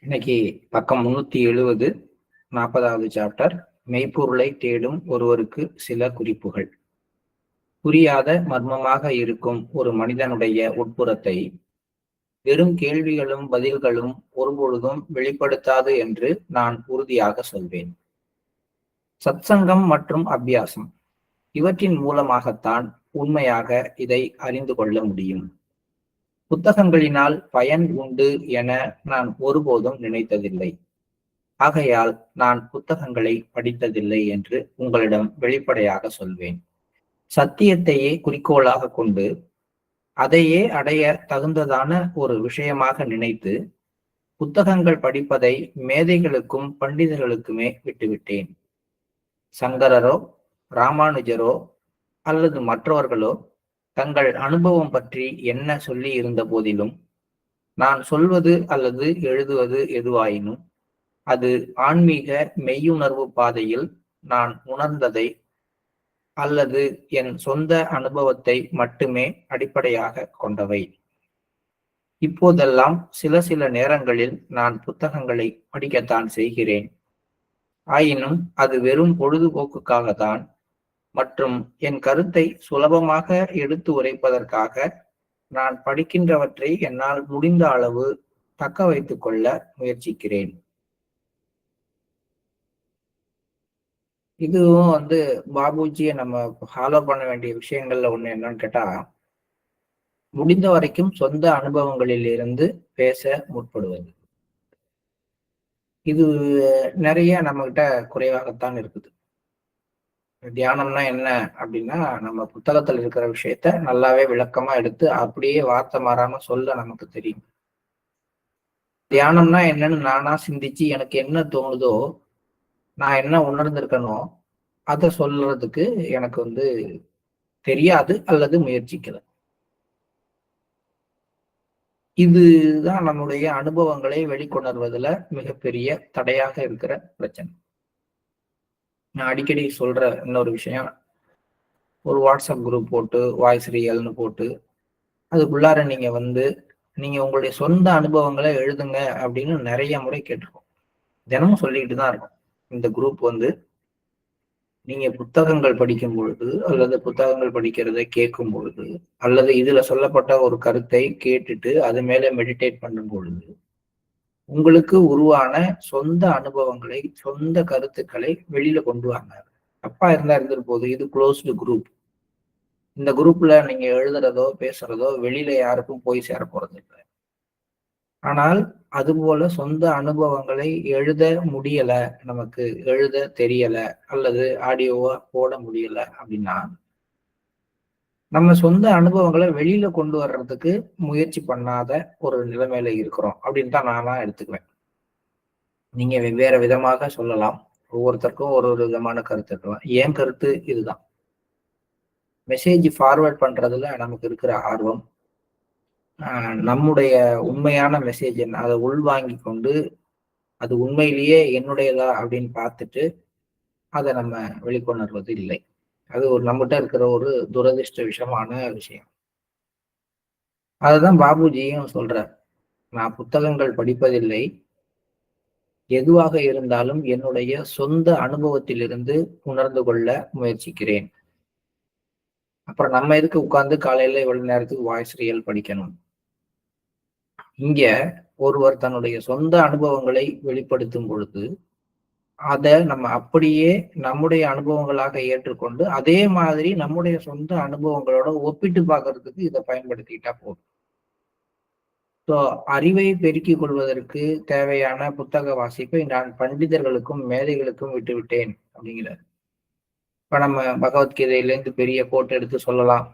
இன்னைக்கு பக்கம் 370, 40வது சாப்டர். மெய்ப்பொருளை தேடும் ஒருவருக்கு சில குறிப்புகள். புரியாத மர்மமாக இருக்கும் ஒரு மனிதனுடைய உட்புறத்தை வெறும் கேள்விகளும் பதில்களும் ஒருபொழுதும் வெளிப்படுத்தாது என்று நான் உறுதியாக சொல்வேன். சத்சங்கம் மற்றும் அபியாசம் இவற்றின் மூலமாகத்தான் உண்மையாக இதை அறிந்து கொள்ள முடியும். புத்தகங்களினால் பயன் உண்டு என நான் ஒருபோதும் நினைத்ததில்லை. ஆகையால் நான் புத்தகங்களை படித்ததில்லை என்று உங்களிடம் வெளிப்படையாக சொல்வேன். சத்தியத்தையே குறிக்கோளாக கொண்டு அதையே அடைய தகுந்ததான ஒரு விஷயமாக நினைத்து புத்தகங்கள் படிப்பதை மேதைகளுக்கும் பண்டிதர்களுக்குமே விட்டுவிட்டேன். சங்கரரோ ராமானுஜரோ அல்லது மற்றவர்களோ தங்கள் அனுபவம் பற்றி என்ன சொல்லி இருந்த போதிலும் நான் சொல்வது அல்லது எழுதுவது எதுவாயினும் அது ஆன்மீக மெய்யுணர்வு பாதையில் நான் உணர்ந்ததை அல்லது என் சொந்த அனுபவத்தை மட்டுமே அடிப்படையாக கொண்டவை. இப்போதெல்லாம் சில நேரங்களில் நான் புத்தகங்களை படிக்கத்தான் செய்கிறேன். ஆயினும் அது வெறும் பொழுதுபோக்குக்காகத்தான் மற்றும் என் கருத்தை சுலபமாக எடுத்து உரைப்பதற்காக நான் படிக்கின்றவற்றை என்னால் முடிந்த அளவு தக்க வைத்துக் கொள்ள முயற்சிக்கிறேன். இதுவும் பாபுஜியை நம்ம ஃபாலோ பண்ண வேண்டிய விஷயங்கள்ல ஒண்ணு என்னன்னு கேட்டா, முடிந்த வரைக்கும் சொந்த அனுபவங்களில் இருந்து பேச முற்படுவது. இது நிறைய நம்ம கிட்ட குறைவாகத்தான் இருக்குது. தியானம்னா என்ன அப்படின்னா, நம்ம புத்தகத்துல இருக்கிற விஷயத்த நல்லாவே விளக்கமா எடுத்து அப்படியே வார்த்தை மாறாம சொல்ல நமக்கு தெரியும். தியானம்னா என்னன்னு நானா சிந்திச்சு எனக்கு என்ன தோணுதோ, நான் என்ன உணர்ந்திருக்கனோ அதை சொல்றதுக்கு எனக்கு தெரியாது அல்லது முயற்சிக்கல. இதுதான் நம்முடைய அனுபவங்களை வெளிக்கொணர்வதுல மிகப்பெரிய தடையாக இருக்கிற பிரச்சனை. நான் அடிக்கடி சொல்ற இன்னொரு விஷயம், ஒரு வாட்ஸ்அப் குரூப் போட்டு வாய்ஸ் ரியல்னு போட்டு அதுக்குள்ளார நீங்க உங்களுடைய சொந்த அனுபவங்களை எழுதுங்க அப்படின்னு நிறைய முறை கேட்டிருக்கோம். தினமும் சொல்லிக்கிட்டு தான் இருக்கும். இந்த குரூப் நீங்க புத்தகங்கள் படிக்கும் பொழுது அல்லது புத்தகங்கள் படிக்கிறதை கேட்கும் பொழுது அல்லது இதுல சொல்லப்பட்ட ஒரு கருத்தை கேட்டுட்டு அது மேல மெடிடேட் பண்ணும் பொழுது உங்களுக்கு உருவான சொந்த அனுபவங்களை, சொந்த கருத்துக்களை வெளியில கொண்டு வாங்க. அப்பா இருந்துட்டு போகுது. இது க்ளோஸ்டு குரூப். இந்த குரூப்ல நீங்க எழுதுறதோ பேசுறதோ வெளியில யாருக்கும் போய் சேர போறது இல்லை. ஆனால் அதுபோல சொந்த அனுபவங்களை எழுத முடியல, நமக்கு எழுத தெரியல அல்லது ஆடியோவா போட முடியல அப்படின்னா நம்ம சொந்த அனுபவங்களை வெளியில கொண்டு வர்றதுக்கு முயற்சி பண்ணாத ஒரு நிலைமையில இருக்கிறோம் அப்படின்னு தான் நானா எடுத்துக்குவேன். நீங்க வெவ்வேறு விதமாக சொல்லலாம். ஒவ்வொருத்தருக்கும் ஒரு விதமான கருத்து இருக்கலாம். என் கருத்து இதுதான். மெசேஜ் ஃபார்வர்ட் பண்றதுல நமக்கு இருக்கிற ஆர்வம், நம்முடைய உண்மையான மெசேஜ் என்ன அதை உள்வாங்கி கொண்டு அது உண்மையிலேயே என்னுடையதா அப்படின்னு பார்த்துட்டு அதை நம்ம வெளிக்கொணர்வது இல்லை. அது நம்மகிட்ட இருக்கிற ஒரு துரதிருஷ்டவசமான விஷயம். அதுதான் பாபுஜியும் சொல்றார். நான் புத்தகங்கள் படிப்பதில்லை, எதுவாக இருந்தாலும் என்னுடைய சொந்த அனுபவத்திலிருந்து உணர்ந்து கொள்ள முயற்சிக்கிறேன். அப்புறம் நம்ம எதுக்கு உட்கார்ந்து காலையில இவ்வளவு நேரத்துக்கு வாய்ஸ் ரியல் படிக்கணும்? இங்க ஒருவர் தன்னுடைய சொந்த அனுபவங்களை வெளிப்படுத்தும் பொழுது அதை நம்ம அப்படியே நம்முடைய அனுபவங்களாக ஏற்றுக்கொண்டு அதே மாதிரி நம்முடைய சொந்த அனுபவங்களோட ஒப்பிட்டு பார்க்கறதுக்கு இதை பயன்படுத்திக்கிட்டா போதும். ஸோ அறிவை பெருக்கிக் கொள்வதற்கு தேவையான புத்தக வாசிப்பை நான் பண்டிதர்களுக்கும் மேதைகளுக்கும் விட்டுவிட்டேன் அப்படிங்கிறார். இப்ப நம்ம பகவத்கீதையிலேருந்து பெரிய கோட்டை எடுத்து சொல்லலாம்,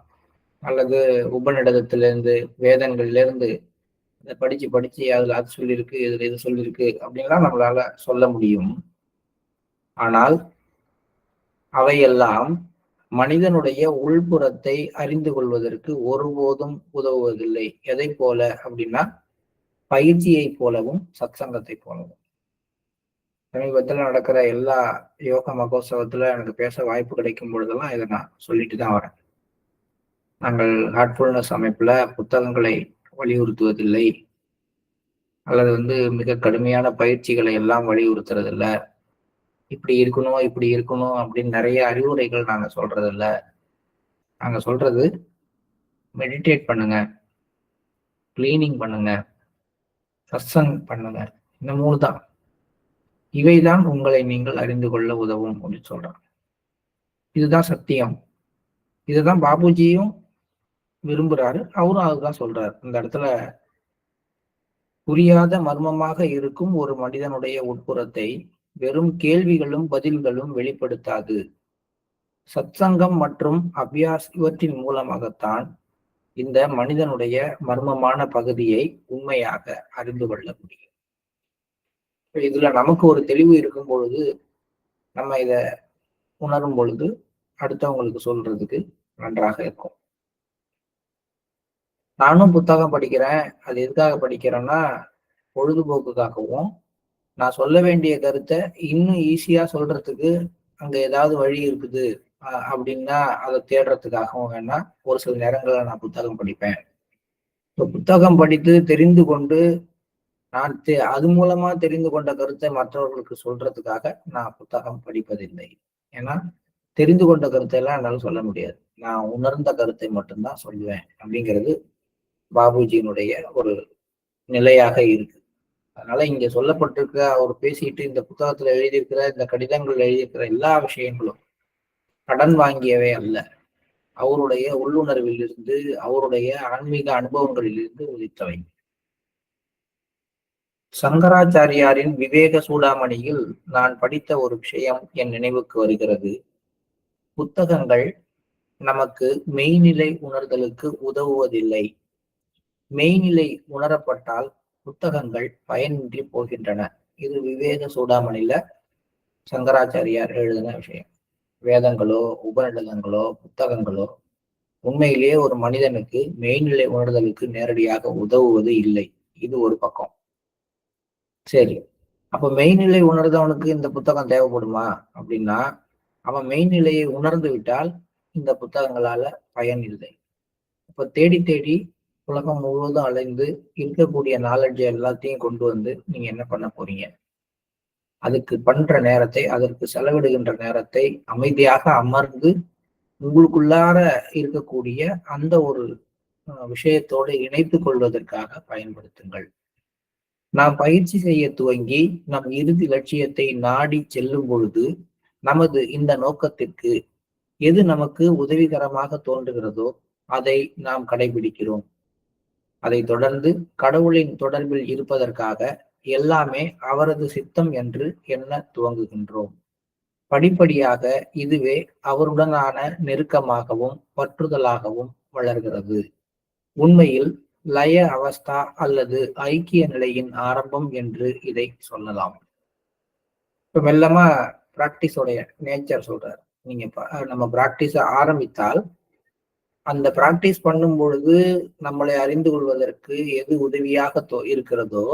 அல்லது உபநிடதத்திலேருந்து வேதங்கள்ல இருந்து இதை படிச்சு அதுல அது சொல்லியிருக்கு, இதுல இது சொல்லியிருக்கு அப்படின்லாம் நம்மளால சொல்ல முடியும். ஆனால் அவையெல்லாம் மனிதனுடைய உள்புறத்தை அறிந்து கொள்வதற்கு ஒருபோதும் உதவுவதில்லை. எதை போல அப்படின்னா, பயிற்சியை போலவும் சத்சங்கத்தை போலவும். சமீபத்தில் நடக்கிற எல்லா யோக மகோத்சவத்துல எனக்கு பேச வாய்ப்பு கிடைக்கும் பொழுதெல்லாம் இதை நான் சொல்லிட்டு தான் வரேன். நாங்கள் ஹார்ட்ஃபுல்னஸ் அமைப்புல புத்தகங்களை வலியுறுத்துவதில்லை, அல்லது மிக கடுமையான பயிற்சிகளை எல்லாம் வலியுறுத்துறது இல்ல. இப்படி இருக்கணும், இப்படி இருக்கணும் அப்படின்னு நிறைய அறிவுரைகள் நாங்க சொல்றது இல்ல. நாங்க சொல்றது மெடிடேட் பண்ணுங்க, கிளீனிங் பண்ணுங்க, சத்சங் பண்ணுங்க. இந்த 3 தான். இவைதான் உங்களை நீங்கள் அறிந்து கொள்ள உதவும் அப்படின்னு சொல்றாங்க. இதுதான் சத்தியம். இதுதான் பாபுஜியும் விரும்புறாரு. அவரும் அதுதான் சொல்றாரு. இந்த இடத்துல புரியாத மர்மமாக இருக்கும் ஒரு மனிதனுடைய உட்புறத்தை வெறும் கேள்விகளும் பதில்களும் வெளிப்படுத்தாது. சத்சங்கம் மற்றும் அபியாஸ் இவற்றின் மூலமாகத்தான் இந்த மனிதனுடைய மர்மமான பகுதியை உண்மையாக அறிந்து கொள்ள முடியும். இதுல நமக்கு ஒரு தெளிவு இருக்கும் பொழுது, நம்ம இத உணரும் பொழுது அடுத்தவங்களுக்கு சொல்றதுக்கு நன்றாக இருக்கும். நானும் புத்தகம் படிக்கிறேன். அது எதுக்காக படிக்கிறேன்னா, பொழுதுபோக்குக்காகவும், நான் சொல்ல வேண்டிய கருத்தை இன்னும் ஈஸியா சொல்றதுக்கு அங்க ஏதாவது வழி இருக்குது அப்படின்னா அதை தேடுறதுக்காகவும் வேணா ஒரு சில நேரங்கள்ல நான் புத்தகம் படிப்பேன். புத்தகம் படித்து தெரிந்து கொண்டு நான் அது மூலமா தெரிந்து கொண்ட கருத்தை மற்றவர்களுக்கு சொல்றதுக்காக நான் புத்தகம் படிப்பதில்லை. ஏன்னா தெரிந்து கொண்ட கருத்தை எல்லாம் என்னால சொல்ல முடியாது. நான் உணர்ந்த கருத்தை மட்டும்தான் சொல்லுவேன் அப்படிங்கிறது பாபுஜியினுடைய ஒரு நிலையாக இருக்கு. அதனால இங்க சொல்லப்பட்டிருக்க அவர் பேசிட்டு இந்த புத்தகத்துல எழுதியிருக்கிற இந்த கடிதங்கள் எழுதியிருக்கிற எல்லா விஷயங்களும் கடன் வாங்கியவை அல்ல. அவருடைய உள்ளுணர்வில் இருந்து, அவருடைய ஆன்மீக அனுபவங்களிலிருந்து உதித்தவை. சங்கராச்சாரியாரின் விவேக சூடாமணியில் நான் படித்த ஒரு விஷயம் என் நினைவுக்கு வருகிறது. புத்தகங்கள் நமக்கு மெய்நிலை உணர்தலுக்கு உதவுவதில்லை. மெய்நிலை உணரப்பட்டால் புத்தகங்கள் பயனின்றி போகின்றன. இது விவேக சூடாமணியில சங்கராச்சாரியார் எழுதின விஷயம். வேதங்களோ உபநிடதங்களோ புத்தகங்களோ உண்மையிலேயே ஒரு மனிதனுக்கு மெய்நிலை உணர்தலுக்கு நேரடியாக உதவுவது இல்லை. இது ஒரு பக்கம். சரி, அப்ப மெய்நிலை உணர்ந்தவனுக்கு இந்த புத்தகம் தேவைப்படுமா அப்படின்னா, அவன் மெய்நிலையை உணர்ந்து விட்டால் இந்த புத்தகங்களால பயன் இல்லை. இப்ப தேடி தேடி உலகம் முழுவதும் அலைந்து இருக்கக்கூடிய நாலெட்ஜ் எல்லாத்தையும் கொண்டு வந்து நீங்க என்ன பண்ண போறீங்க? அதுக்கு பண்ற நேரத்தை, அதற்கு செலவிடுகின்ற நேரத்தை அமைதியாக அமர்ந்து உங்களுக்குள்ளார இருக்கக்கூடிய அந்த ஒரு விஷயத்தோடு இணைத்துக் கொள்வதற்காக பயன்படுத்துங்கள். நாம் பயிற்சி செய்ய துவங்கி நம் இறுதி லட்சியத்தை நாடி செல்லும் பொழுது நமது இந்த நோக்கத்திற்கு எது நமக்கு உதவிகரமாக தோன்றுகிறதோ அதை நாம் கடைபிடிக்கிறோம். அதை தொடர்ந்து கடவுளின் தொடர்பில் இருப்பதற்காக எல்லாமே அவரது சித்தம் என்று எண்ண துவங்குகின்றோம். படிப்படியாக இதுவே அவருடனான நெருக்கமாகவும் பற்றுதலாகவும் வளர்கிறது. உண்மையில் லய அவஸ்தா அல்லது ஐக்கிய நிலையின் ஆரம்பம் என்று இதை சொல்லலாம். இப்ப மெல்லமா பிராக்டிஸோடைய நேச்சர் சொல்றாரு. நீங்க நம்ம பிராக்டிஸ ஆரம்பித்தால் அந்த பிராக்டிஸ் பண்ணும் பொழுது நம்மளை அறிந்து கொள்வதற்கு எது உதவியாக இருக்கிறதோ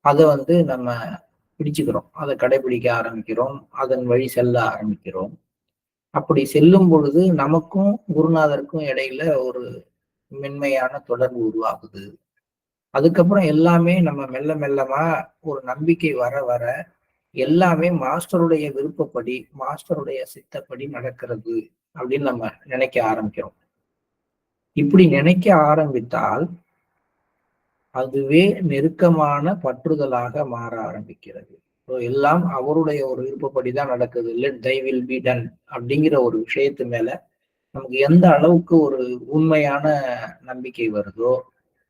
அதை நம்ம பிடிச்சுக்கிறோம், அதை கடைபிடிக்க ஆரம்பிக்கிறோம், அதன் வழி செல்ல ஆரம்பிக்கிறோம். அப்படி செல்லும் பொழுது நமக்கும் குருநாதருக்கும் இடையில ஒரு மென்மையான தொடர்பு உருவாகுது. அதுக்கப்புறம் எல்லாமே நம்ம மெல்ல மெல்லமா ஒரு நம்பிக்கை வர வர எல்லாமே மாஸ்டருடைய விருப்பப்படி, மாஸ்டருடைய சித்தப்படி நடக்கிறது அப்படின்னு நம்ம நினைக்க ஆரம்பிக்கிறோம். இப்படி நினைக்க ஆரம்பித்தால் அதுவே நெருக்கமான பற்றுதலாக மாற ஆரம்பிக்கிறது. எல்லாம் அவருடைய ஒரு விருப்பப்படிதான் நடக்குது. Let Thai will be done அப்படிங்கிற ஒரு விஷயத்து மேல நமக்கு எந்த அளவுக்கு ஒரு உண்மையான நம்பிக்கை வருதோ,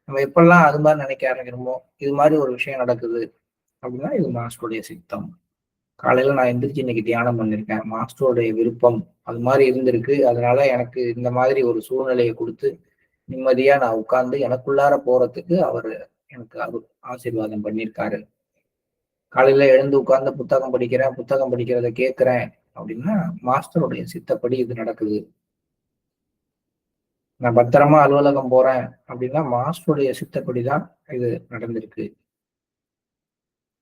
நம்ம எப்பெல்லாம் அது மாதிரி நினைக்க ஆரம்பிக்கிறோமோ, இது மாதிரி ஒரு விஷயம் நடக்குது அப்படின்னா இது மாஸ்டருடைய சித்தம். காலையில நான் எந்திரிச்சு இன்னைக்கு தியானம் பண்ணிருக்கேன், மாஸ்டருடைய விருப்பம் அது மாதிரி இருந்திருக்கு, அதனால எனக்கு இந்த மாதிரி ஒரு சூழ்நிலையை கொடுத்து நிம்மதியா நான் உட்கார்ந்து எனக்குள்ளார போறதுக்கு அவர் எனக்கு ஆசீர்வாதம் பண்ணியிருக்காரு. காலையில எழுந்து உட்கார்ந்து புத்தகம் படிக்கிறேன், புத்தகம் படிக்கிறத கேட்கிறேன் அப்படின்னா மாஸ்டருடைய சித்தப்படி இது நடக்குது. நான் பத்திரமா அலுவலகம் போறேன் அப்படின்னா மாஸ்டருடைய சித்தப்படிதான் இது நடந்திருக்கு.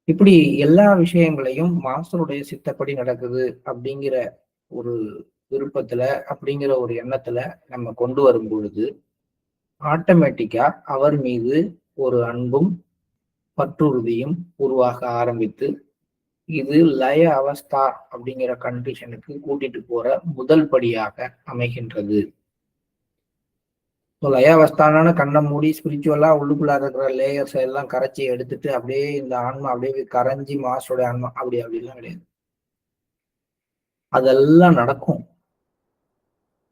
இப்படி எல்லா விஷயங்களையும் மாஸ்டருடைய சித்தப்படி நடக்குது அப்படிங்கிற ஒரு விருப்பத்துல, அப்படிங்கிற ஒரு எண்ணத்துல நம்ம கொண்டு வரும் பொழுது ஆட்டோமேட்டிக்கா அவர் மீது ஒரு அன்பும் பற்றுறுதியும் உருவாக ஆரம்பித்து இது லய அவஸ்தா அப்படிங்கிற கண்டிஷனுக்கு கூட்டிட்டு போற முதல் படியாக அமைகின்றது. லய அவஸ்தான கண்ணை மூடி ஸ்பிரிச்சுவலா உள்ளுக்குள்ள இருக்கிற லேயர்ஸ் எல்லாம் கரைச்சி எடுத்துட்டு அப்படியே இந்த ஆன்மா அப்படியே கரைஞ்சி மாஸ்டரோட ஆன்மா அப்படிலாம் கிடையாது. அதெல்லாம் நடக்கும்.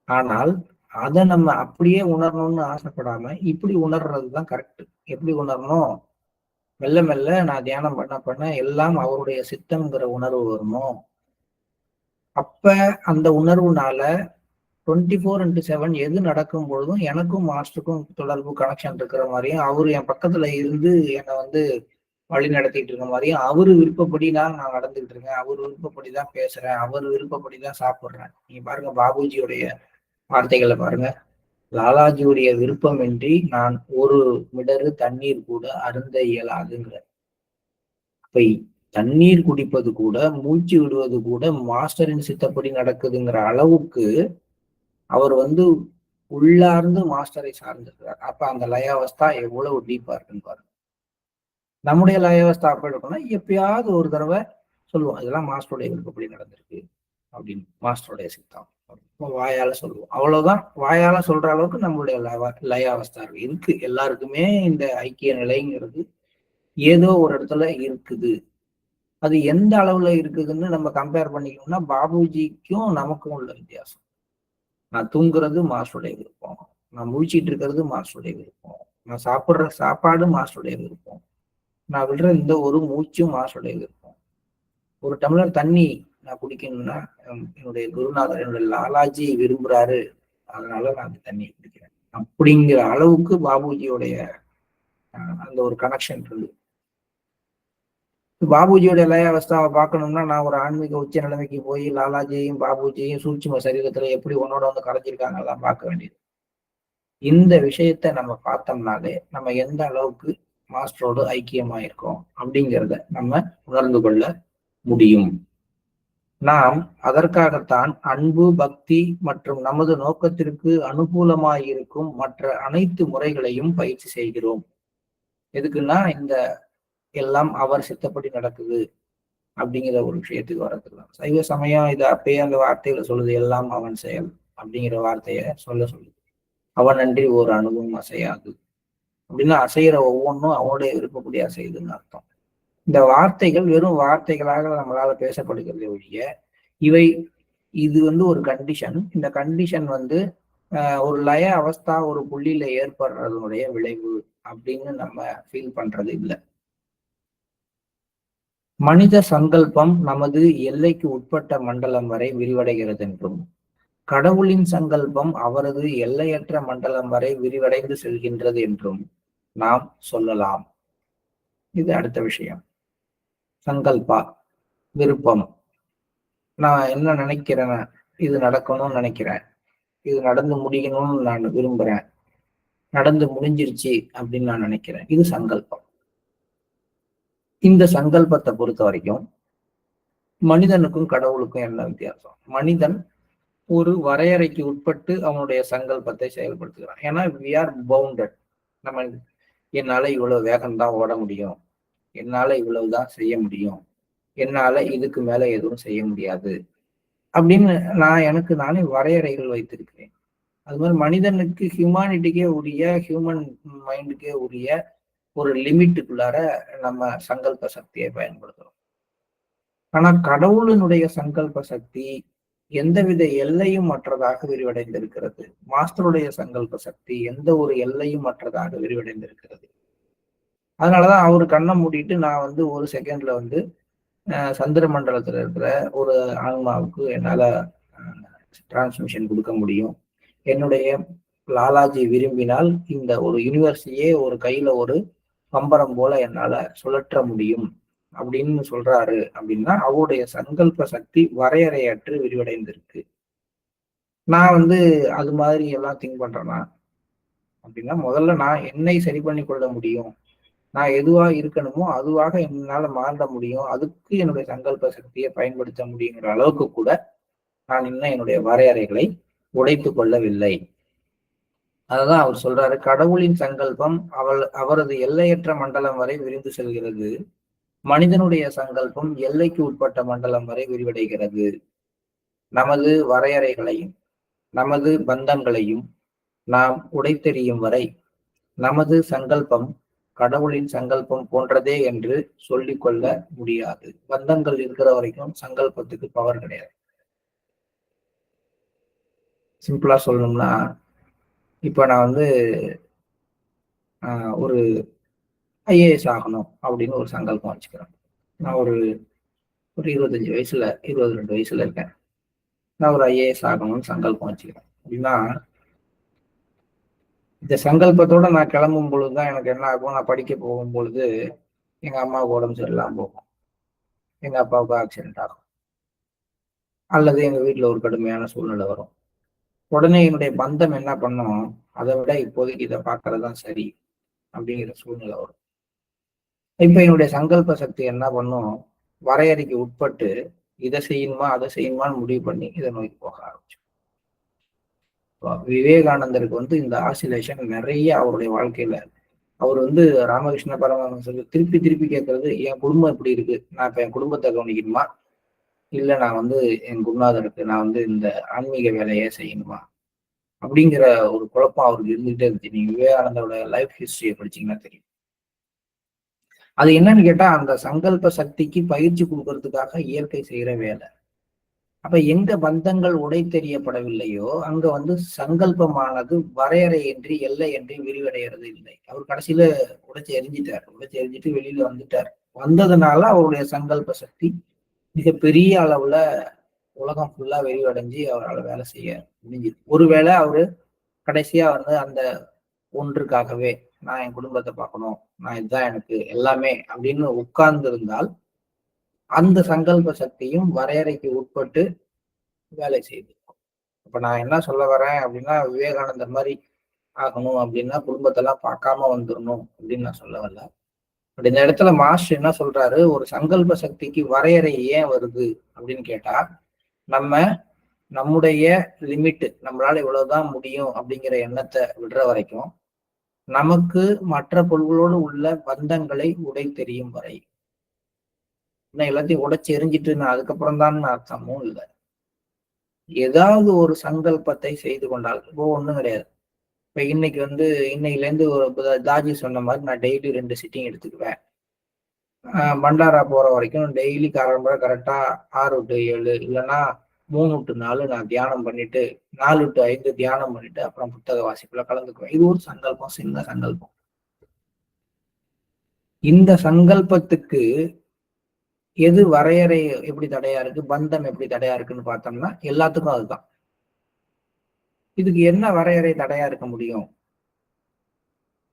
ஆனால் அதை நம்ம அப்படியே உணரணும்னு ஆசைப்படாம இப்படி உணர்றதுதான் கரெக்ட். எப்படி உணரணும்? மெல்ல மெல்ல நான் தியானம் பண்ண எல்லாம் அவருடைய சித்தம்ங்கிற உணர்வு வரணும். அப்ப அந்த உணர்வுனால 24/7 எது நடக்கும் பொழுதும் எனக்கும் மாஸ்டருக்கும் தொடர்பு கனெக்ஷன் இருக்கிற மாதிரியும், அவரு என் பக்கத்துல இருந்து என்னை வந்து வழி நடத்திட்டு இருக்க மாதிரியும், அவரு விருப்பப்படிதான் நான் நடந்துகிட்டு இருக்கேன், அவரு விருப்பப்படிதான் பேசுறேன், அவர் விருப்பப்படிதான் சாப்பிடுறேன். நீங்க பாருங்க பாபுஜியோடைய வார்த்தைகளை பாருங்க. லாலாஜியுடைய விருப்பமின்றி நான் ஒரு மிடரு தண்ணீர் கூட அருந்த இயலாதுங்கிற. இப்ப தண்ணீர் குடிப்பது கூட, மூச்சு விடுவது கூட மாஸ்டரின் சித்தப்படி நடக்குதுங்கிற அளவுக்கு அவர் வந்து உள்ளார்ந்து மாஸ்டரை சார்ந்திருக்கிறார். அப்ப அந்த லயாவஸ்தா எவ்வளவு டீப்பா இருக்குன்னு பாருங்க. நம்முடைய லயாவஸ்தா அப்ப இருக்குன்னா எப்பயாவது ஒரு தடவை சொல்லுவோம், இதெல்லாம் மாஸ்டருடைய விருப்பப்படி நடந்திருக்கு அப்படின்னு, மாஸ்டருடைய சித்தம் வாயால சொல்லுவோம். அவ்வளவுதான். வாயால சொல்ற அளவுக்கு நம்மளுடைய லயாவஸ்தா இருக்கு. எல்லாருக்குமே இந்த ஐக்கிய நிலைங்கிறது ஏதோ ஒரு இடத்துல இருக்குது. அது எந்த அளவுல இருக்குதுன்னு நம்ம கம்பேர் பண்ணிக்கணும்னா பாபுஜிக்கும் நமக்கும் உள்ள வித்தியாசம். நான் தூங்குறது மாஸ்டருடைய விருப்பம், நான் முழிச்சிட்டு இருக்கிறது மாஸ்டருடைய விருப்பம், நான் சாப்பிடுற சாப்பாடு மாஸ்டருடைய விருப்பம், நான் விடுற இந்த ஒரு மூச்சும் மாஸ்டருடைய விருப்பம். ஒரு டம்ளர் தண்ணி நான் குடிக்கணும்னா என்னுடைய குருநாதர் என்னுடைய லாலாஜி விரும்புறாரு, அதனால நான் அந்த தண்ணியை குடிக்கிறேன் அப்படிங்கிற அளவுக்கு பாபுஜியோடைய அந்த ஒரு கனெக்ஷன் இருக்கு. பாபுஜியோட லய அவஸ்தாவை பார்க்கணும்னா நான் ஒரு ஆன்மீக உச்ச நிலைமைக்கு போய் லாலாஜியையும் பாபுஜியையும் சூட்சும சரீரத்துல எப்படி உன்னோட வந்து கரைஞ்சிருக்காங்க எல்லாம் பார்க்க வேண்டியது. இந்த விஷயத்த நம்ம பார்த்தோம்னாலே நம்ம எந்த அளவுக்கு மாஸ்டரோடு ஐக்கியமாயிருக்கோம் அப்படிங்கிறத நம்ம உணர்ந்து கொள்ள முடியும். நாம் அதற்காகத்தான் அன்பு, பக்தி மற்றும் நமது நோக்கத்திற்கு அனுகூலமாயிருக்கும் மற்ற அனைத்து முறைகளையும் பயிற்சி செய்கிறோம். எதுக்குன்னா இந்த எல்லாம் அவர் சித்தப்படி நடக்குது அப்படிங்கிற ஒரு விஷயத்துக்கு வரதுதான். சைவ சமயம் இதை அப்பயே அந்த வார்த்தைகளை சொல்லுது, எல்லாம் அவன் செயல் அப்படிங்கிற வார்த்தைய சொல்லுது. அவன் அன்றி ஒரு அணுவும் அசையாது அப்படின்னா அசைகிற ஒவ்வொன்றும் அவனுடைய விருப்பப்படி அசையுதுன்னு அர்த்தம். இந்த வார்த்தைகள் வெறும் வார்த்தைகளாக நம்மளால பேசப்படுகிறது ஒழிய இது வந்து ஒரு கண்டிஷன். இந்த கண்டிஷன் வந்து ஒரு லய அவஸ்தா ஒரு புள்ளியில ஏற்படுறதுடைய விளைவு அப்படின்னு நம்ம ஃபீல் பண்றது இல்லை. மனித சங்கல்பம் நமது எல்லைக்கு உட்பட்ட மண்டலம் வரை விரிவடைகிறது என்றும், கடவுளின் சங்கல்பம் அவரது எல்லையற்ற மண்டலம் வரை விரிவடைந்து செல்கின்றது என்றும் நாம் சொல்லலாம். இது அடுத்த விஷயம். சங்கல்பா, விருப்பம். நான் என்ன நினைக்கிறேன், இது நடக்கணும்னு நினைக்கிறேன், இது நடந்து முடியணும்னு நான் விரும்புறேன், நடந்து முடிஞ்சிருச்சு அப்படின்னு நான் நினைக்கிறேன், இது சங்கல்பம். இந்த சங்கல்பத்தை பொறுத்த வரைக்கும் மனிதனுக்கும் கடவுளுக்கும் என்ன வித்தியாசம்? மனிதன் ஒரு வரையறைக்கு உட்பட்டு அவனுடைய சங்கல்பத்தை செயல்படுத்துகிறான். ஏன்னா we are bounded. நம்ம என்னால இவ்வளவு வேகம்தான் ஓட முடியும், என்னால இவ்வளவுதான் செய்ய முடியும், என்னால இதுக்கு மேல எதுவும் செய்ய முடியாது அப்படின்னு நான் எனக்கு நானே வரையறைகள் வைத்திருக்கிறேன். அது மாதிரி மனிதனுக்கு ஹியூமானிட்டிக்கே உரிய, ஹியூமன் மைண்டுக்கே உரிய ஒரு லிமிட்டுக்குள்ளார நம்ம சங்கல்ப சக்தியை பயன்படுத்துறோம். ஆனா கடவுளினுடைய சங்கல்ப சக்தி எந்தவித எல்லையும் மற்றதாக விரிவடைந்திருக்கிறது. மாஸ்டருடைய சங்கல்ப சக்தி எந்த ஒரு எல்லையும் மற்றதாக விரிவடைந்திருக்கிறது. அதனாலதான் அவரு கண்ணை மூடிட்டு நான் வந்து ஒரு செகண்ட்ல வந்து சந்திர மண்டலத்துல இருக்கிற ஒரு ஆன்மாவுக்கு என்னால டிரான்ஸ்மிஷன் கொடுக்க முடியும். என்னுடைய லாலாஜி விரும்பினால் இந்த ஒரு யூனிவர்ஸையே ஒரு கையில ஒரு பம்பரம் போல என்னால சுழற்ற முடியும் அப்படின்னு சொல்றாரு. அப்படின்னா அவருடைய சங்கல்ப சக்தி வரையறையற்று விரிவடைந்திருக்கு. நான் வந்து அது மாதிரி எல்லாம் திங்க் பண்றேன்னா அப்படின்னா முதல்ல நான் என்னை சரி பண்ணி கொள்ள முடியும், நான் எதுவா இருக்கணுமோ அதுவாக என்னால மாற முடியும், அதுக்கு என்னுடைய சங்கல்ப சக்தியை பயன்படுத்த முடியுங்கிற அளவுக்கு கூட நான் இன்னும் என்னுடைய வரையறைகளை உடைத்து கொள்ளவில்லை. அததான் அவர் சொல்றாரு, கடவுளின் சங்கல்பம் அவரது எல்லையற்ற மண்டலம் வரை விரிந்து செல்கிறது. மனிதனுடைய சங்கல்பம் எல்லைக்கு உட்பட்ட மண்டலம் வரை விரிவடைகிறது. நமது வரையறைகளையும் நமது பந்தங்களையும் நாம் உடைத்தெறியும் வரை நமது சங்கல்பம் கடவுளின் சங்கல்பம் போன்றதே என்று சொல்லிக் கொள்ள முடியாது. பந்தங்கள் இருக்கிற வரைக்கும் சங்கல்பத்துக்கு பவர் கிடையாது. சிம்பிளா சொல்லணும்னா, இப்ப நான் வந்து ஒரு ஐஏஎஸ் ஆகணும் அப்படின்னு ஒரு சங்கல்பம் வச்சுக்கிறேன். நான் ஒரு 25 வயசுல 22 வயசுல இருக்கேன். நான் ஒரு ஐஏஎஸ் ஆகணும்னு சங்கல்பம் வச்சுக்கிறேன் அப்படின்னா, இந்த சங்கல்பத்தோட நான் கிளம்பும் பொழுதுதான் எனக்கு என்ன ஆகும், நான் படிக்க போகும் பொழுது எங்க அம்மாவுக்கு உடம்பு சரியில்லாம போகும், எங்க அப்பாவுக்கு ஆக்சிடென்ட் ஆகும், அல்லது எங்க வீட்டுல ஒரு கடுமையான சூழ்நிலை வரும். உடனே என்னுடைய பந்தம் என்ன பண்ணும், அதை விட இப்போதைக்கு இதை பார்க்கறதுதான் சரி அப்படிங்கிற சூழ்நிலை வரும். இப்ப என்னுடைய சங்கல்ப சக்தி என்ன பண்ணும், வரையறைக்கு உட்பட்டு இதை செய்யணுமா அதை செய்யணுமான்னு முடிவு பண்ணி இதை நோக்கி போக ஆரம்பிச்சு. விவேகானந்தருக்கு வந்து இந்த ஆசிலேஷன் நிறைய அவருடைய வாழ்க்கையில, அவர் வந்து ராமகிருஷ்ண பரமஹம்சர் திருப்பி திருப்பி கேட்கறது, என் குடும்பம் எப்படி இருக்கு, நான் இப்ப என் குடும்பத்தை கவனிக்கணுமா, இல்ல நான் வந்து என் குருநாதருக்கு நான் வந்து இந்த ஆன்மீக வேலையை செய்யணுமா அப்படிங்கிற ஒரு குழப்பம் அவருக்கு இருந்துகிட்டே இருந்துச்சு. நீங்க விவேகானந்தரோட லைஃப் ஹிஸ்டரியை படிச்சீங்கன்னா தெரியும். அது என்னன்னு கேட்டா, அந்த சங்கல்ப சக்திக்கு பயிற்சி கொடுக்கறதுக்காக இயற்கை செய்யற வேலை. அப்ப எங்க பந்தங்கள் உடை தெரியப்படவில்லையோ அங்க வந்து சங்கல்பமானது வரையறையின்றி எல்லையின்றி விரிவடைகிறது இல்லை. அவர் கடைசியில உடைச்சு எரிஞ்சிட்டு வெளியில வந்துட்டார். வந்ததுனால அவருடைய சங்கல்ப சக்தி மிகப்பெரிய அளவுல உலகம் ஃபுல்லா விரிவடைஞ்சு அவரால் வேலை செய்ய முடிஞ்சுது. ஒருவேளை அவரு கடைசியா வந்து அந்த ஒன்றுக்காகவே நான் என் குடும்பத்தை பார்க்கணும், நான் இதுதான் எனக்கு எல்லாமே அப்படின்னு உட்கார்ந்து இருந்தால் அந்த சங்கல்ப சக்தியும் வரையறைக்கு உட்பட்டு வேலை செய்யுது. இப்ப நான் என்ன சொல்ல வரேன் அப்படின்னா, விவேகானந்தர் மாதிரி ஆகணும் அப்படின்னா குடும்பத்தெல்லாம் பார்க்காம வந்துடணும் அப்படின்னு நான் சொல்ல வரல. பட் இந்த இடத்துல மாஸ்டர் என்ன சொல்றாரு, ஒரு சங்கல்ப சக்திக்கு வரையறை ஏன் வருது அப்படின்னு கேட்டா, நம்முடைய லிமிட், நம்மளால இவ்வளவுதான் முடியும் அப்படிங்கிற எண்ணத்தை விடுற வரைக்கும், நமக்கு மற்ற பொருள்களோடு உள்ள பந்தங்களை உடை தெரியும் வரை, எல்லாத்தையும் உடைச்சு எரிஞ்சிட்டு நான் அதுக்கப்புறம் தான் அர்த்தமும் இல்லை. ஏதாவது ஒரு சங்கல்பத்தை செய்து கொண்டால் இப்போ ஒண்ணும் கிடையாது. இப்ப இன்னைக்கு வந்து இன்னைக்குல இருந்து ஒரு தாஜி சொன்ன மாதிரி நான் டெய்லி 2 சிட்டிங் எடுத்துக்குவேன். பண்டாரா போற வரைக்கும் டெய்லி காலம்பர கரெக்டா 6 to 7 இல்லைன்னா 3 to 4 நான் தியானம் பண்ணிட்டு 4 to 5 தியானம் பண்ணிட்டு அப்புறம் புத்தக வாசிப்புல கலந்துக்குவேன். இது ஒரு சங்கல்பம், சின்ன சங்கல்பம். இந்த சங்கல்பத்துக்கு எது வரையறை எப்படி தடையா இருக்கு, பந்தம் எப்படி தடையா இருக்குன்னு பார்த்தோம்னா எல்லாத்துக்கும் அதுதான். இதுக்கு என்ன வரையறை தடையா இருக்க முடியும்?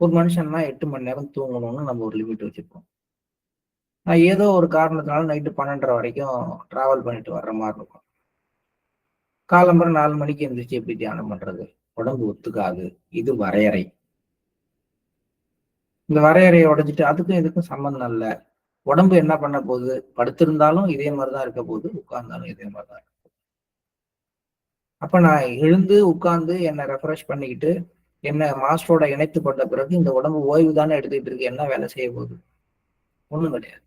ஒரு மனுஷன்னா 8 மணி நேரம் தூங்கணும்னு நம்ம ஒரு லிமிட் வச்சிருக்கோம். நான் ஏதோ ஒரு காரணத்தினால நைட்டு 12:30 வரைக்கும் டிராவல் பண்ணிட்டு வர்ற மாதிரி இருக்கும். காலம்பரை 4 மணிக்கு எந்திரிச்சு எப்படி தியானம் பண்றது? உடம்பு ஒத்துக்காது. இது வரையறை. இந்த வரையறையை உடைஞ்சிட்டு அதுக்கும் இதுக்கும் சம்பந்தம் இல்லை. உடம்பு என்ன பண்ண போகுது, படுத்திருந்தாலும் இதே மாதிரிதான் இருக்க போகுது, உட்கார்ந்தாலும் இதே மாதிரிதான் இருக்கு. அப்ப நான் எழுந்து உட்கார்ந்து என்னை ரெஃப்ரெஷ் பண்ணிக்கிட்டு என்ன மாஸ்டரோட இணைத்து கொண்ட பிறகு இந்த உடம்பு ஓய்வு தானே எடுத்துக்கிட்டு இருக்கு, என்ன வேலை செய்ய போகுது? ஒண்ணும் கிடையாது.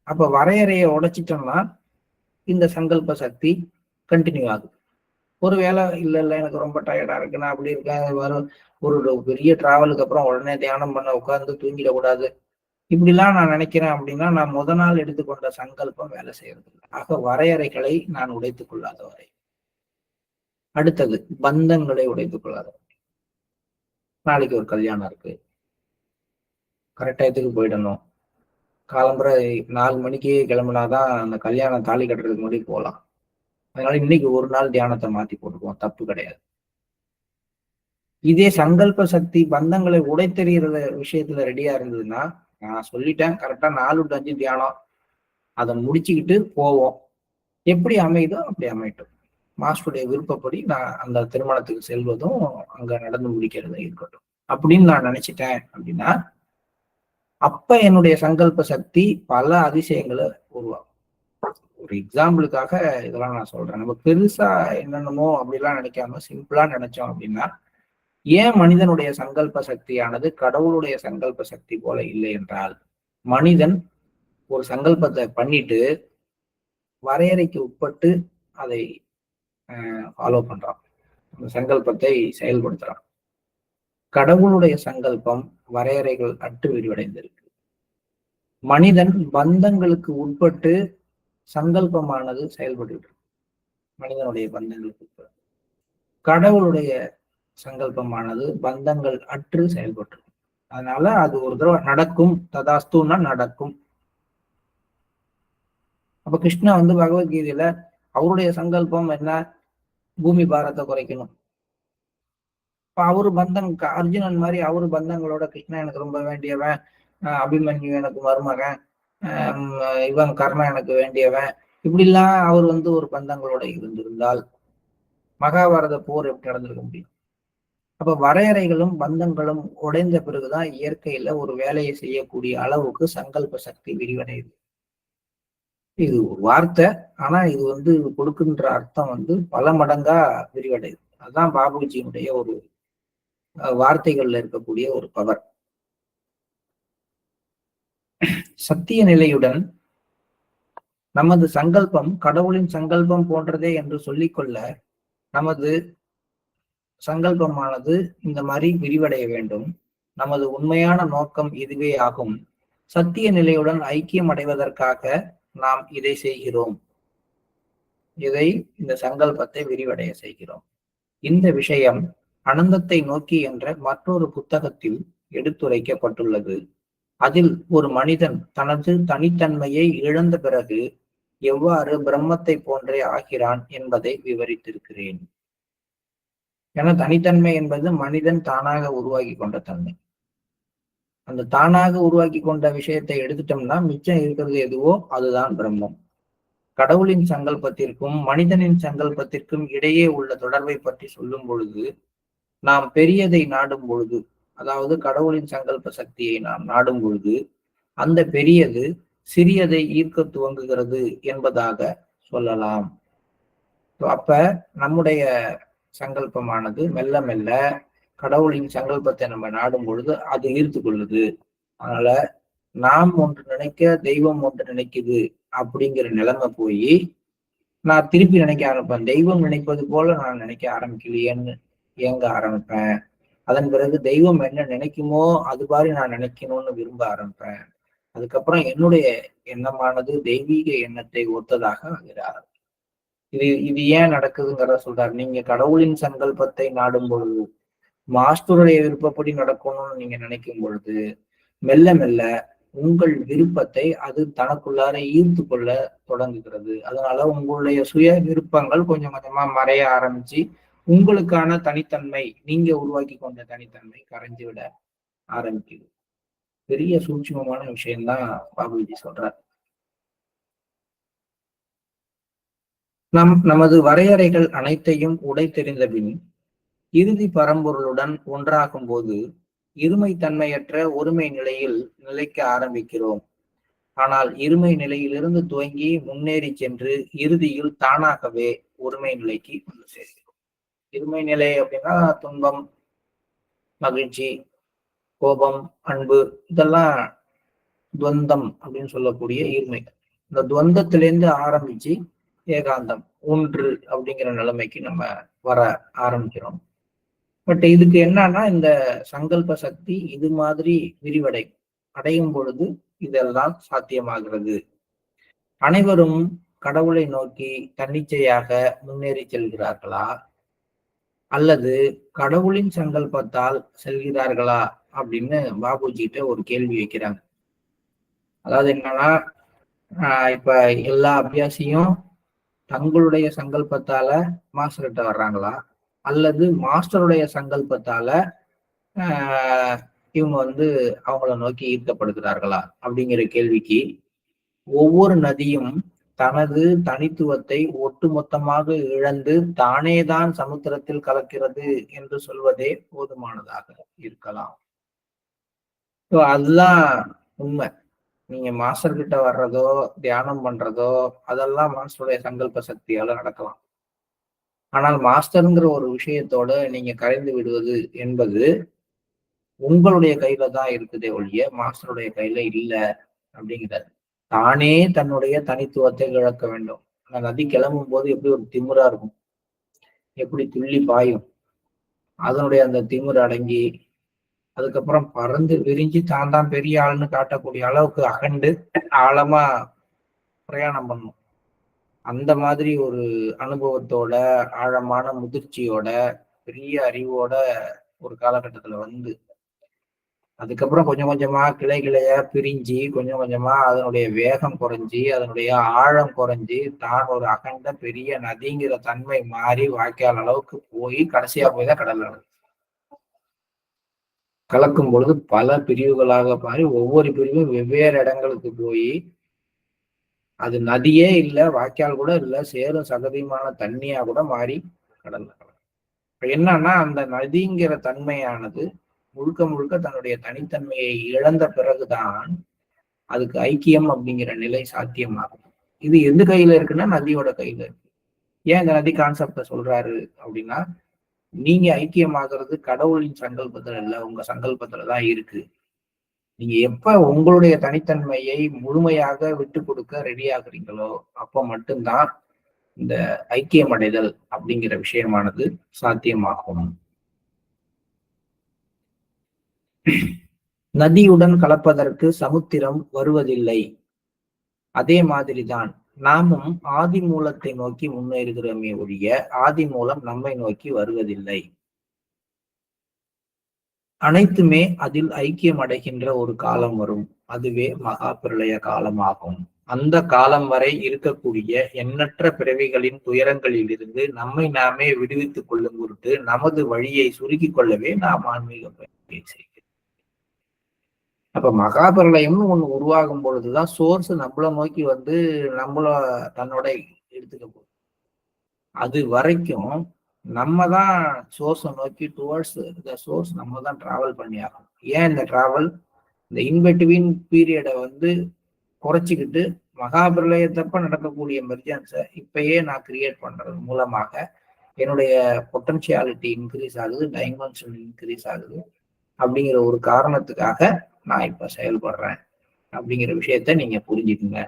அப்ப வரையறையை உடைச்சிட்டோம்னா இந்த சங்கல்ப சக்தி கண்டினியூ ஆகுது. ஒருவேளை இல்ல எனக்கு ரொம்ப டயர்டா இருக்கு, நான் அப்படி இருக்கேன், ஒரு பெரிய டிராவலுக்கு அப்புறம் உடனே தியானம் பண்ண உட்கார்ந்து தூங்கிடக்கூடாது, இப்படிலாம் நான் நினைக்கிறேன் அப்படின்னா நான் நாள் எடுத்துக்கொண்ட சங்கல்பம் வேலை செய்யறது இல்லை. ஆக வரையறைகளை நான் உடைத்துக் கொள்ளாத வரை. அடுத்தது பந்தங்களை உடைத்துக் கொள்ளாத வரை. நாளைக்கு ஒரு கல்யாணம் இருக்கு, கரெக்டா போயிடணும், காலம்புற 4 மணிக்கு கிளம்புனாதான் அந்த கல்யாணம் தாலி கட்டுறதுக்கு முன்னாடி போகலாம், அதனால இன்னைக்கு ஒரு நாள் தியானத்தை மாத்தி போட்டுக்குவோம், தப்பு கிடையாது. இதே சங்கல்ப சக்தி பந்தங்களை உடைத்தெறிகிற விஷயத்துல ரெடியா இருந்ததுன்னா, நான் சொல்லிட்டேன் கரெக்டா 4 to 5 தியானம், அதை முடிச்சுக்கிட்டு போவோம், எப்படி அமையுதோ அப்படி அமையட்டும், மாஸ்டருடைய விருப்பப்படி நான் அந்த திருமணத்துக்கு செல்வதும் அங்க நடந்து முடிக்கிறதும் இருக்கட்டும் அப்படின்னு நான் நினைச்சிட்டேன் அப்படின்னா, அப்ப என்னுடைய சங்கல்ப சக்தி பல அதிசயங்களை உருவாகும். ஒரு எக்ஸாம்பிளுக்காக இதெல்லாம் நான் சொல்றேன். நம்ம பெருசா என்னென்னமோ அப்படிலாம் நினைக்காம சிம்பிளா நினைச்சோம் அப்படின்னா ஏன் மனிதனுடைய சங்கல்ப சக்தியானது கடவுளுடைய சங்கல்ப சக்தி போல இல்லை என்றால், மனிதன் ஒரு சங்கல்பத்தை பண்ணிட்டு வரையறைக்கு உட்பட்டு அதை ஃபாலோ பண்றான், அந்த சங்கல்பத்தை செயல்படுத்துறான். கடவுளுடைய சங்கல்பம் வரையறைகள் அற்று விரிவடைந்திருக்கு. மனிதன் பந்தங்களுக்கு உட்பட்டு சங்கல்பமானது செயல்பட்டு மனிதனுடைய பந்தங்களுக்கு உட்பட்டு. கடவுளுடைய சங்கல்பமானது பந்தங்கள் அற்று செயல்பட்டு. அதனால அது ஒரு தடவை நடக்கும், ததாஸ்துன்னா நடக்கும். அப்ப கிருஷ்ணா பகவத்கீதையில அவருடைய சங்கல்பம் என்ன? பூமி பாரத்தை குறைக்கணும். இப்ப அவரு பந்தம், அர்ஜுனன் மாதிரி அவரு பந்தங்களோட, கிருஷ்ணா எனக்கு ரொம்ப வேண்டியவன், அபிமன்யு எனக்கு மருமகன், இவன் கர்ணன் எனக்கு வேண்டியவன், இப்படிலாம் அவர் ஒரு பந்தங்களோட இருந்திருந்தால் மகாபாரத போர் எப்படி நடந்திருக்க முடியும்? அப்ப வரையறைகளும் பந்தங்களும் உடைந்த பிறகுதான் இயற்கையில ஒரு வேலையை செய்யக்கூடிய அளவுக்கு சங்கல்ப சக்தி விரிவடையுது. இது ஒரு வார்த்தை, ஆனா இது கொடுக்கின்ற அர்த்தம் பல மடங்கா விரிவடையுது. அதுதான் பாபுஜியினுடைய ஒரு வார்த்தைகள்ல இருக்கக்கூடிய ஒரு பவர். சத்திய நிலையுடன் நமது சங்கல்பம் கடவுளின் சங்கல்பம் போன்றதே என்று சொல்லிக்கொள்ள நமது சங்கல்பமானது இந்த மாதிரி விரிவடைய வேண்டும். நமது உண்மையான நோக்கம் இதுவே ஆகும். சத்திய நிலையுடன் ஐக்கியம் அடைவதற்காக நாம் இதை செய்கிறோம். இந்த சங்கல்பத்தை விரிவடைய செய்கிறோம். இந்த விஷயம் அனந்தத்தை நோக்கி என்ற மற்றொரு புத்தகத்தில் எடுத்துரைக்கப்பட்டுள்ளது. அதில் ஒரு மனிதன் தனது தனித்தன்மையை இழந்த பிறகு எவ்வாறு பிரம்மத்தை போன்றே ஆகிறான் என்பதை விவரித்திருக்கிறேன். ஏன்னா தனித்தன்மை என்பது மனிதன் தானாக உருவாக்கி கொண்ட தன்மை. அந்த தானாக உருவாக்கி கொண்ட விஷயத்தை எடுத்துட்டோம்னா மிச்சம் இருக்கிறது எதுவோ அதுதான் பிரம்மம். கடவுளின் சங்கல்பத்திற்கும் மனிதனின் சங்கல்பத்திற்கும் இடையே உள்ள தொடர்பை பற்றி சொல்லும் பொழுது, நாம் பெரியதை நாடும் பொழுது, அதாவது கடவுளின் சங்கல்ப சக்தியை நாம் நாடும் பொழுது, அந்த பெரியது சிறியதை ஈர்க்க துவங்குகிறது என்பதாக சொல்லலாம். அப்ப நம்முடைய சங்கல்பமானது மெல்ல மெல்ல கடவுளின் சங்கல்பத்தை நம்ம நாடும் பொழுது அது ஈர்த்து கொள்ளுது. அதனால நாம் ஒன்று நினைக்க தெய்வம் ஒன்று நினைக்குது அப்படிங்கிற நிலைமை போய் நான் திருப்பி நினைக்க ஆரம்பிப்பேன். தெய்வம் நினைப்பது போல நான் நினைக்க ஆரம்பிக்கலையேன்னு இயங்க ஆரம்பிப்பேன். அதன் பிறகு தெய்வம் என்ன நினைக்குமோ அது மாதிரி நான் நினைக்கணும்னு விரும்ப ஆரம்பிப்பேன். அதுக்கப்புறம் என்னுடைய எண்ணமானது தெய்வீக எண்ணத்தை ஒத்ததாக ஆகிறார். இது ஏன் நடக்குதுங்கிறத சொல்றாரு. நீங்க கடவுளின் சங்கல்பத்தை நாடும் பொழுது, மாஸ்டருடைய விருப்பப்படி நடக்கணும்னு நீங்க நினைக்கும் பொழுது, மெல்ல மெல்ல உங்கள் விருப்பத்தை அது தனக்குள்ளார ஈர்த்து கொள்ள தொடங்குகிறது. அதனால உங்களுடைய சுய விருப்பங்கள் கொஞ்சம் கொஞ்சமா மறைய ஆரம்பிச்சு உங்களுக்கான தனித்தன்மை, நீங்க உருவாக்கி கொண்ட தனித்தன்மை கரைஞ்சு விட ஆரம்பிக்குது. பெரிய சூட்சுமமான விஷயம்தான் பாபுஜி சொல்றார். நமது வரையறைகள் அனைத்தையும் உடைத்தெறிந்த பின் இறுதி பரம்பொருளுடன் ஒன்றாகும் போது இருமை தன்மையற்ற ஒருமை நிலையில் நிலைக்க ஆரம்பிக்கிறோம். ஆனால் இருமை நிலையிலிருந்து துவங்கி முன்னேறி சென்று இறுதியில் தானாகவே ஒருமை நிலைக்கு கொண்டு சேர்க்கிறோம். இருமை நிலை அப்படின்னா துன்பம், மகிழ்ச்சி, கோபம், அன்பு, இதெல்லாம் துவந்தம் அப்படின்னு சொல்லக்கூடிய இருமை. இந்த துவந்தத்திலேருந்து ஆரம்பிச்சு ஏகாந்தம், ஒன்று அப்படிங்கிற நிலைமைக்கு நம்ம வர ஆரம்பிக்கிறோம். பட் இதுக்கு என்னன்னா இந்த சங்கல்ப சக்தி இது மாதிரி அடையும் பொழுது இதெல்லாம் சாத்தியமாகிறது. அனைவரும் கடவுளை நோக்கி தன்னிச்சையாக முன்னேறி செல்கிறார்களா அல்லது கடவுளின் சங்கல்பத்தால் செல்கிறார்களா அப்படின்னு பாபுஜிட்ட ஒரு கேள்வி வைக்கிறாங்க. அதாவது என்னன்னா, இப்ப எல்லா அபியாசியும் தங்களுடைய சங்கல்பத்தால மாஸ்டர் கிட்ட வர்றாங்களா அல்லது மாஸ்டருடைய சங்கல்பத்தால இவங்க அவங்கள நோக்கி ஈர்க்கப்படுகிறார்களா அப்படிங்கிற கேள்விக்கு ஒவ்வொரு நதியும் தனது தனித்துவத்தை ஒட்டுமொத்தமாக இழந்து தானேதான் சமுத்திரத்தில் கலக்கிறது என்று சொல்வதே போதுமானதாக இருக்கலாம். அதுதான் உண்மை. நீங்க மாஸ்டர் கிட்ட வர்றதோ தியானம் பண்றதோ அதெல்லாம் மாஸ்டருடைய சங்கல்ப சக்தியால நடக்கலாம். ஆனால் மாஸ்டர்ங்கிற ஒரு விஷயத்தோட நீங்க கரைந்து விடுவது என்பது உங்களுடைய கையில தான் இருக்குதே ஒழிய மாஸ்டருடைய கையில இல்ல அப்படிங்கிறாரு. தானே தன்னுடைய தனித்துவத்தை இழக்க வேண்டும். அந்த நதி கிளம்பும் போது எப்படி ஒரு திமிரா இருக்கும், எப்படி துள்ளி பாயும், அதனுடைய அந்த திமிர் அடங்கி அதுக்கப்புறம் பறந்து விரிஞ்சு தான் பெரிய ஆளுன்னு காட்டக்கூடிய அளவுக்கு அகண்டு ஆழமா பிரயாணம் பண்ணும். அந்த மாதிரி ஒரு அனுபவத்தோட, ஆழமான முதிர்ச்சியோட, பெரிய அறிவோட ஒரு காலகட்டத்துல வந்து அதுக்கப்புறம் கொஞ்சம் கொஞ்சமா கிளை கிளையா பிரிஞ்சு கொஞ்சம் கொஞ்சமா அதனுடைய வேகம் குறைஞ்சி அதனுடைய ஆழம் குறைஞ்சி தான் ஒரு அகண்ட பெரிய நதிங்கிற தன்மை மாறி வாய்க்கால் அளவுக்கு போய் கடைசியா போய் தான் கடல்ல கலக்கும் பொழுது பல பிரிவுகளாக மாறி ஒவ்வொரு பிரிவும் வெவ்வேறு இடங்களுக்கு போய் அது நதியே இல்லை, வாய்க்கால் கூட இல்லை, சேரும் சகதியுமான தண்ணியா கூட மாறி கடல்ல கலக்கும். என்னன்னா அந்த நதிங்கிற தன்மையானது முழுக்க முழுக்க தன்னுடைய தனித்தன்மையை இழந்த பிறகுதான் அதுக்கு ஐக்கியம் அப்படிங்கிற நிலை சாத்தியமாகும். இது எந்த கையில இருக்குன்னா நதியோட கையில இருக்கு. ஏன் இந்த நதி கான்செப்ட சொல்றாரு அப்படின்னா, நீங்க ஐக்கியமாகிறது கடவுளின் சங்கல்பத்துல இல்ல, உங்க சங்கல்பத்துலதான் இருக்கு. நீங்க எப்ப உங்களுடைய தனித்தன்மையை முழுமையாக விட்டு கொடுக்க ரெடி ஆகுறீங்களோ அப்ப மட்டும்தான் இந்த ஐக்கியம் அடைதல் அப்படிங்கிற விஷயமானது சாத்தியமாகும். நதியுடன் கலப்பதற்கு சமுத்திரம் வருவதில்லை. அதே மாதிரிதான் நாமும் ஆதி மூலத்தை நோக்கி முன்னேறுகிறோமே ஒழிய ஆதி மூலம் நம்மை நோக்கி வருவதில்லை. அனைத்துமே அதில் ஐக்கியம் அடைகின்ற ஒரு காலம் வரும். அதுவே மகா பிரளய காலமாகும். அந்த காலம் வரை இருக்கக்கூடிய எண்ணற்ற பிறவிகளின் துயரங்களில் இருந்து நம்மை நாமே விடுவித்துக் கொள்ளும் பொருட்டு நமது வழியை சுருக்கிக் கொள்ளவே நாம் ஆன்மீக பயிற்சியை செய்கிறோம். அப்ப மகாபிரளயம்னு ஒண்ணு உருவாகும் பொழுதுதான் சோர்ஸ் நம்மள நோக்கி வந்து நம்மள தன்னோட எடுத்துக்க போகுது. அது வரைக்கும் நம்ம தான் சோர்ஸை நோக்கி டுவர்ட்ஸ் த சோர்ஸ் நம்ம தான் டிராவல் பண்ணி ஆகணும். ஏன் இந்த டிராவல், இந்த இன்பிட்வீன் பீரியடை வந்து குறைச்சிக்கிட்டு மகாபிரளயத்தப்ப நடக்கக்கூடிய எமர்ஜென்ஸை இப்பயே நான் கிரியேட் பண்றது மூலமாக என்னுடைய பொட்டன்ஷியாலிட்டி இன்க்ரீஸ் ஆகுது, டைமென்ஷன் இன்க்ரீஸ் ஆகுது. அப்படிங்கிற ஒரு காரணத்துக்காக நான் இப்ப செயல்படுறேன் அப்படிங்கிற விஷயத்த நீங்க புரிஞ்சுக்குங்க.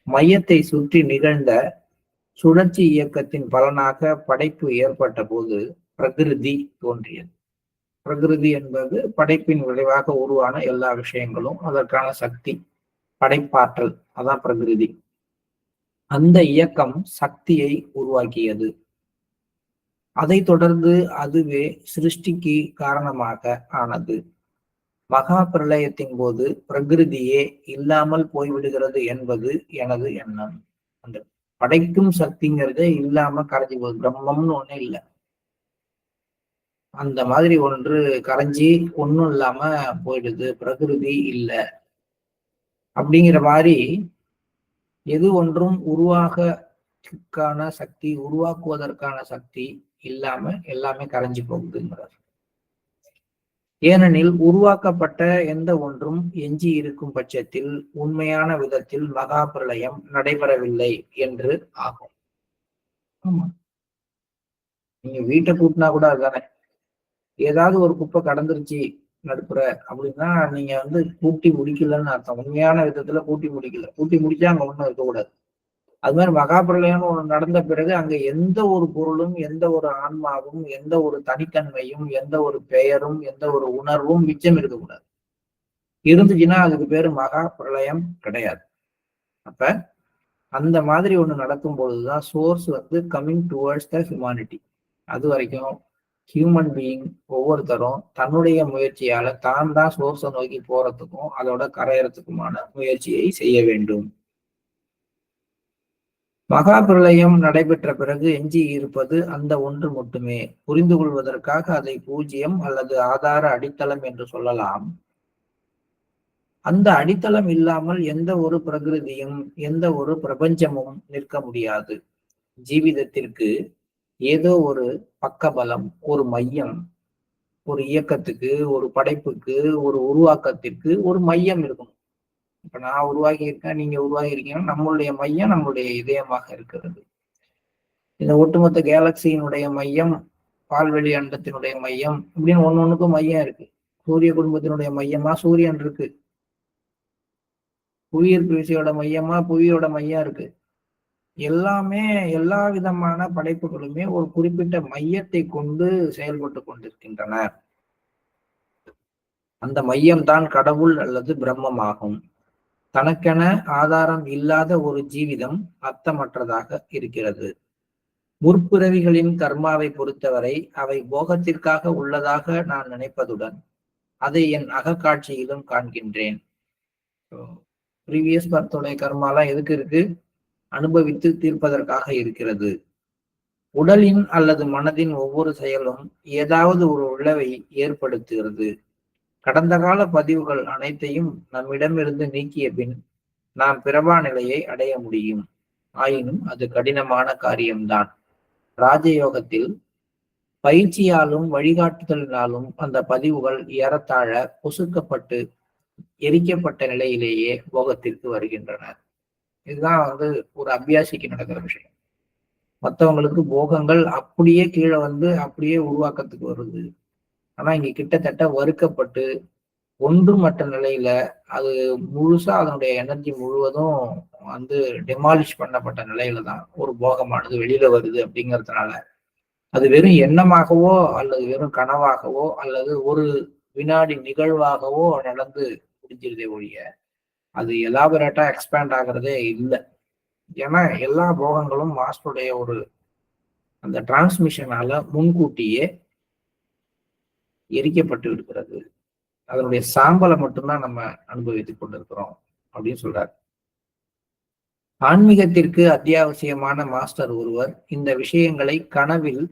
மையத்தை சுற்றி நிகழ்ந்த சுழற்சி இயக்கத்தின் பலனாக படைப்பு ஏற்பட்ட போது பிரகிருதி தோன்றியது. பிரகிருதி என்பது படைப்பின் விளைவாக உருவான எல்லா விஷயங்களும், அதற்கான சக்தி, படைப்பாற்றல், அதான் பிரகிருதி. அந்த இயக்கம் சக்தியை உருவாக்கியது. அதை தொடர்ந்து அதுவே சிருஷ்டிக்கு காரணமாக ஆனது. மகா பிரளயத்தின் போது பிரகிருதியே இல்லாமல் போய்விடுகிறது என்பது எனது எண்ணம். அந்த படைக்கும் சக்திங்கிறதே இல்லாம கரைஞ்சி போகுது. பிரம்மம்னு ஒண்ணு இல்லை, அந்த மாதிரி ஒன்று கரைஞ்சி ஒன்றும் இல்லாம போயிடுது, பிரகிருதி இல்லை அப்படிங்கிற மாதிரி எது ஒன்றும் உருவாகக்கான சக்தி, உருவாக்குவதற்கான சக்தி இல்லாம எல்லாமே கரைஞ்சி போகுதுங்கிறார். ஏனெனில் உருவாக்கப்பட்ட எந்த ஒன்றும் எஞ்சி இருக்கும் பட்சத்தில் உண்மையான விதத்தில் மகா பிரளயம் நடைபெறவில்லை என்று ஆகும். ஆமா, நீங்க வீட்டை கூட்டினா கூட அதுதானே. ஏதாவது ஒரு குப்பை கடந்துருச்சு நடுப்புற அப்படின்னா நீங்க வந்து கூட்டி முடிக்கலன்னு அர்த்தம். உண்மையான விதத்துல கூட்டி முடிக்கல. கூட்டி முடிச்சா அங்க ஒண்ணும் இருக்கக்கூடாது. அது மாதிரி மகாபிரளயம்னு ஒண்ணு நடந்த பிறகு அங்க எந்த ஒரு பொருளும், எந்த ஒரு ஆன்மாவும், எந்த ஒரு தனித்தன்மையும், எந்த ஒரு பெயரும், எந்த ஒரு உணர்வும் மிச்சம் இருக்கக்கூடாது. இருந்துச்சுன்னா அதுக்கு பேரு மகா பிரளயம் கிடையாது. அப்ப அந்த மாதிரி ஒண்ணு நடக்கும் பொழுதுதான் சோர்ஸ் வந்து கம்மிங் டுவர்ட்ஸ் த ஹியூமானிட்டி. அது வரைக்கும் ஹியூமன் பீயிங் ஒவ்வொருத்தரும் தன்னுடைய முயற்சியால தான் தான் சோர்ஸை நோக்கி போறதுக்கும் அதோட கரையறதுக்குமான முயற்சியை செய்ய வேண்டும். மகா பிரளயம் நடைபெற்ற பிறகு எஞ்சி இருப்பது அந்த ஒன்று மட்டுமே. புரிந்து கொள்வதற்காக அதை பூஜ்யம் அல்லது ஆதார அடித்தளம் என்று சொல்லலாம். அந்த அடித்தளம் இல்லாமல் எந்த ஒரு பிரகிருதியும் எந்த ஒரு பிரபஞ்சமும் நிற்க முடியாது. ஜீவிதத்திற்கு ஏதோ ஒரு பக்கபலம், ஒரு மையம், ஒரு இயக்கத்துக்கு, ஒரு படைப்புக்கு, ஒரு உருவாக்கத்திற்கு ஒரு மையம் இருக்கணும். இப்ப நான் உருவாகி இருக்கேன், நீங்க உருவாகி இருக்கீங்கன்னா நம்மளுடைய மையம் நம்மளுடைய இதயமாக இருக்கிறது. இந்த ஒட்டுமொத்த கேலக்சியினுடைய மையம், பால்வெளி அண்டத்தினுடைய மையம், இப்படின்னு ஒன்னொன்னுக்கும் மையம் இருக்கு. சூரிய குடும்பத்தினுடைய மையமா சூரியன் இருக்கு, புவியீர்ப்பு விசையோட மையமா புவியோட மையம் இருக்கு. எல்லாமே, எல்லா விதமான படைப்புகளுமே ஒரு குறிப்பிட்ட மையத்தை கொண்டு செயல்பட்டு கொண்டிருக்கின்றன. அந்த மையம்தான் கடவுள் அல்லது பிரம்மமாகும். தனக்கென ஆதாரம் இல்லாத ஒரு ஜீவிதம் அர்த்தமற்றதாக இருக்கிறது. முற்பிறவிகளின் கர்மாவை பொறுத்தவரை அவை போகத்திற்காக உள்ளதாக நான் நினைப்பதுடன் அதை என் அகக்காட்சியிலும் காண்கின்றேன். ப்ரீவியஸ் பர்த்தோடைய கர்மாலாம் எதுக்கு இருக்கு? அனுபவித்து தீர்ப்பதற்காக இருக்கிறது. உடலின் அல்லது மனதின் ஒவ்வொரு செயலும் ஏதாவது ஒரு விளைவை ஏற்படுத்துகிறது. கடந்த கால பதிவுகள் அனைத்தையும் நம்மிடமிருந்து நீக்கிய பின் நாம் பிறவா நிலையை அடைய முடியும். ஆயினும் அது கடினமான காரியம்தான். ராஜயோகத்தில் பயிற்சியாலும் வழிகாட்டுதலினாலும் அந்த பதிவுகள் ஏறத்தாழ பொசுக்கப்பட்டு எரிக்கப்பட்ட நிலையிலேயே போகத்திற்கு வருகின்றன. இதுதான் ஒரு அபியாசிக்கு நடக்கிற விஷயம். மற்றவங்களுக்கு போகங்கள் அப்படியே கீழே அப்படியே உருவாக்கத்துக்கு வருது. ஆனா இங்க கிட்டத்தட்ட வறுக்கப்பட்டு ஒன்றுமற்ற நிலையில அது முழுசா அதனுடைய எனர்ஜி முழுவதும் டெமாலிஷ் பண்ணப்பட்ட நிலையில தான் ஒரு போகமானது வெளியில வருது. அப்படிங்கிறதுனால அது வெறும் எண்ணமாகவோ அல்லது வெறும் கனவாகவோ அல்லது ஒரு வினாடி நிகழ்வாகவோ நடந்து முடிஞ்சிருதே ஒழிய அது எலாபரேட்டா எக்ஸ்பேண்ட் ஆகிறதே இல்லை. ஏன்னா எல்லா போகங்களும் மாஸ்டருடைய அந்த டிரான்ஸ்மிஷனால முன்கூட்டியே எரிக்கப்பட்டு இருக்கிறது. அதனுடைய சாம்பலை மட்டும்தான் நம்ம அனுபவித்துக் கொண்டிருக்கிறோம் அப்படின்னு சொல்றாரு. ஆன்மீகத்திற்கு அத்தியாவசியமான மாஸ்டர் ஒருவர் இந்த விஷயங்களை கனவில்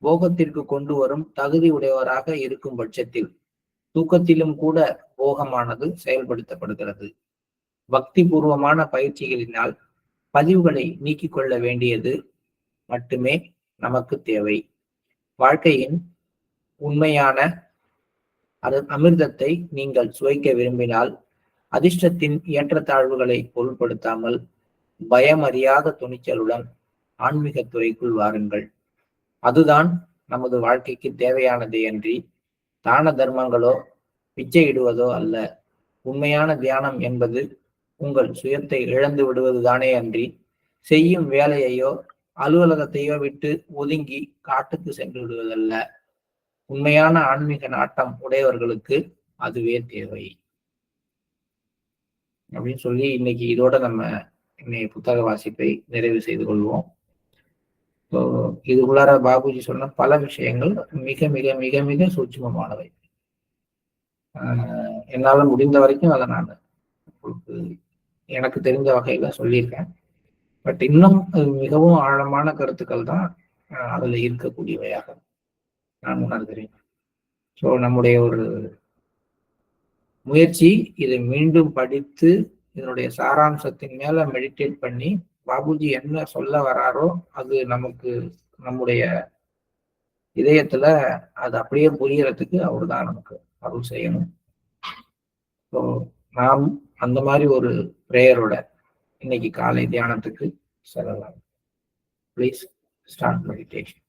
போகத்திற்கு கொண்டு வரும் தகுதி உடையவராக இருக்கும் பட்சத்தில் தூக்கத்திலும் கூட போகமானது செயல்படுத்தப்படுகிறது. பக்தி பூர்வமான பயிற்சிகளினால் பதிவுகளை நீக்கிக் கொள்ள வேண்டியது மட்டுமே நமக்கு தேவை. வாழ்க்கையின் உண்மையான அமிர்தத்தை நீங்கள் சுவைக்க விரும்பினால் அதிர்ஷ்டத்தின் ஏற்றத்தாழ்வுகளை பொருட்படுத்தாமல் பயமறியாத துணிச்சலுடன் ஆன்மீக துறைக்குள் வாருங்கள். அதுதான் நமது வாழ்க்கைக்கு தேவையானதே அன்றி தான தர்மங்களோ பிச்சையிடுவதோ அல்ல. உண்மையான தியானம் என்பது உங்கள் சுயத்தை இழந்து விடுவதுதானே அன்றி செய்யும் வேலையையோ அலுவலகத்தையோ விட்டு ஒதுங்கி காட்டுக்கு சென்று விடுவதல்ல. உண்மையான ஆன்மீக நாட்டம் உடையவர்களுக்கு அதுவே தேவை அப்படின்னு சொல்லி இன்னைக்கு இதோட நம்ம இன்னைக்கு புத்தக வாசிப்பை நிறைவு செய்து கொள்வோம். இதுக்குள்ளார பாபுஜி சொன்ன பல விஷயங்கள் மிக மிக மிக மிக சூட்சுமமானவை. என்னால முடிந்த வரைக்கும் அதை நான் உங்களுக்கு எனக்கு தெரிஞ்ச வகையில சொல்லியிருக்கேன். பட் இன்னும் மிகவும் ஆழமான கருத்துக்கள் தான் அதுல இருக்கக்கூடியவையாக நான் உணர்கிறேன். ஸோ நம்முடைய ஒரு முயற்சி இதை மீண்டும் படித்து இதனுடைய சாராம்சத்தின் மேல மெடிடேட் பண்ணி பாபுஜி என்ன சொல்ல வராரோ அது நமக்கு நம்முடைய இதயத்துல அது அப்படியே புரியறதுக்கு அவர் தான் நமக்கு அருள் செய்யணும். ஸோ நாம் அந்த மாதிரி ஒரு பிரேயரோட இன்னைக்கு காலை தியானத்துக்கு செல்லலாம். Please start meditation.